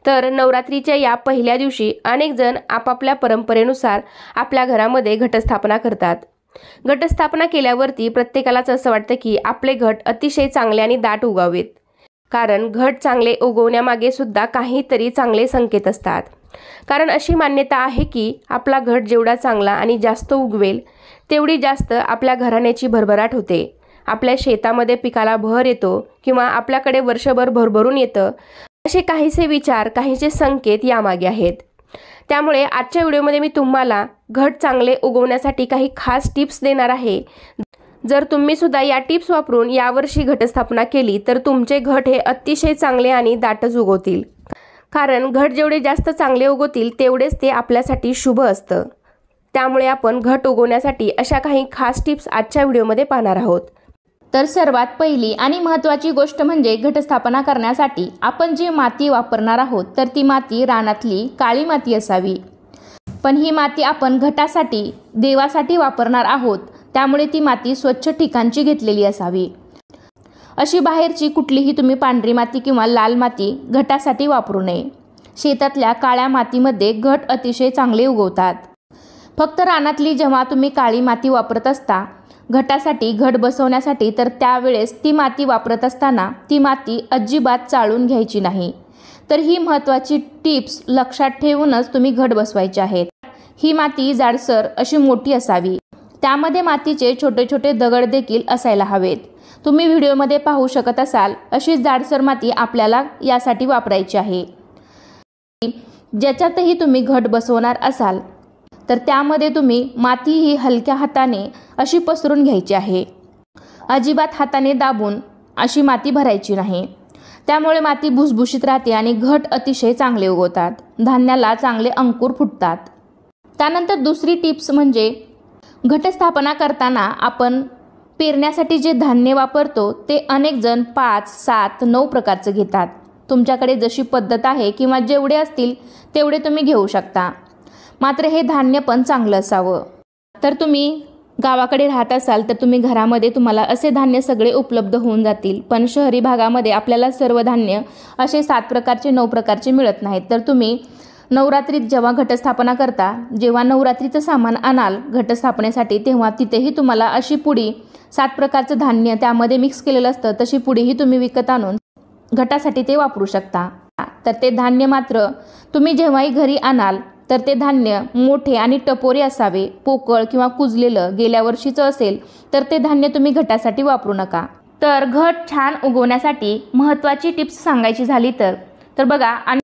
तर नवरात्रीच्या या पहिल्या दिवशी अनेक जण आपापल्या परंपरेनुसार आपल्या घरामध्ये घटस्थापना करतात। घटस्थापना केल्यावरती प्रत्येकालाच असं वाटतं की आपले घट अतिशय चांगले आणि दाट उगावेत, कारण घट चांगले उगवण्यामागे सुद्धा काहीतरी चांगले संकेत असतात। कारण अशी मान्यता आहे की आपला घट जेवढा चांगला आणि जास्त उगवेल तेवढी जास्त आपल्या घराण्याची भरभराट होते, आपल्या शेतामध्ये पिकाला बहर येतो किंवा आपल्याकडे वर्षभर भरभरून येतं, असे काहीसे विचार, काहीसे संकेत यामागे आहेत। त्यामुळे आजच्या व्हिडिओमध्ये मी तुम्हाला घट चांगले उगवण्यासाठी काही खास टिप्स देणार आहे। जर तुम्ही सुद्धा या टिप्स वापरून यावर्षी घटस्थापना केली तर तुमचे घट हे अतिशय चांगले आणि दाटच उगवतील। कारण घट जेवढे जास्त चांगले उगवतील तेवढेच ते आपल्यासाठी शुभ असतं। त्यामुळे आपण घट उगवण्यासाठी अशा काही खास टिप्स आजच्या व्हिडिओमध्ये पाहणार आहोत। तर सर्वात पहिली आणि महत्त्वाची गोष्ट म्हणजे घटस्थापना करण्यासाठी आपण जी माती वापरणार आहोत तर ती माती रानातली काळी माती असावी। पण ही माती आपण घटासाठी, देवासाठी वापरणार आहोत, त्यामुळे ती माती स्वच्छ ठिकाणची घेतलेली असावी। अशी बाहेरची कुठलीही तुम्ही पांढरी माती किंवा लाल माती घटासाठी वापरू नये। शेतातल्या काळ्या मातीमध्ये घट अतिशय चांगले उगवतात। फक्त रानातली जेव्हा तुम्ही काळी माती वापरत असता घटासाठी, घट बसवण्यासाठी, तर त्यावेळेस ती माती वापरत असताना ती माती अजिबात चाळून घ्यायची नाही। तर ही महत्त्वाची टिप्स लक्षात ठेवूनच तुम्ही घट बसवायचे आहेत। ही माती जाडसर अशी मोठी असावी, त्यामध्ये मातीचे छोटे छोटे दगड देखील असायला हवेत। तुम्ही व्हिडिओमध्ये पाहू शकत असाल अशी जाडसर माती आपल्याला यासाठी वापरायची आहे। ज्याच्यातही तुम्ही घट बसवणार असाल तर त्यामध्ये तुम्ही माती ही हलक्या हाताने अशी पसरून घ्यायची आहे। अजिबात हाताने दाबून अशी माती भरायची नाही, त्यामुळे माती भुसभुशीत राहते आणि घट अतिशय चांगले उगवतात, धान्याला चांगले अंकुर फुटतात। त्यानंतर दुसरी टिप्स म्हणजे घटस्थापना करताना आपण पेरण्यासाठी जे धान्य वापरतो ते अनेक जण 5, 7, 9 प्रकारचं घेतात। तुमच्याकडे जशी पद्धत आहे किंवा जेवढे असतील तेवढे तुम्ही घेऊ शकता, मात्र हे धान्य पण चांगलं असावं। तर तुम्ही गावाकडे राहत असाल तर तुम्ही घरामध्ये तुम्हाला असे धान्य सगळे उपलब्ध होऊन जातील, पण शहरी भागामध्ये आपल्याला सर्व धान्य असे 7 प्रकारचे, 9 प्रकारचे मिळत नाहीत। तर तुम्ही नवरात्रीत जेव्हा घटस्थापना करता, जेव्हा नवरात्रीचं सामान आणाल घटस्थापनेसाठी, तेव्हा तिथेही तुम्हाला अशी पुडी 7 प्रकारचं धान्य त्यामध्ये मिक्स केलेलं असतं, तशी पुडीही तुम्ही विकत आणून घटासाठी ते वापरू शकता। तर ते धान्य मात्र तुम्ही जेव्हाही घरी आणाल तर ते धान्य मोठे आणि टपोरे असावे। पोकळ किंवा कुजलेलं गेल्या वर्षीचं असेल तर ते धान्य तुम्ही घटासाठी वापरू नका। तर घट छान उगवण्यासाठी महत्त्वाची टिप्स सांगायची झाली तर बघा,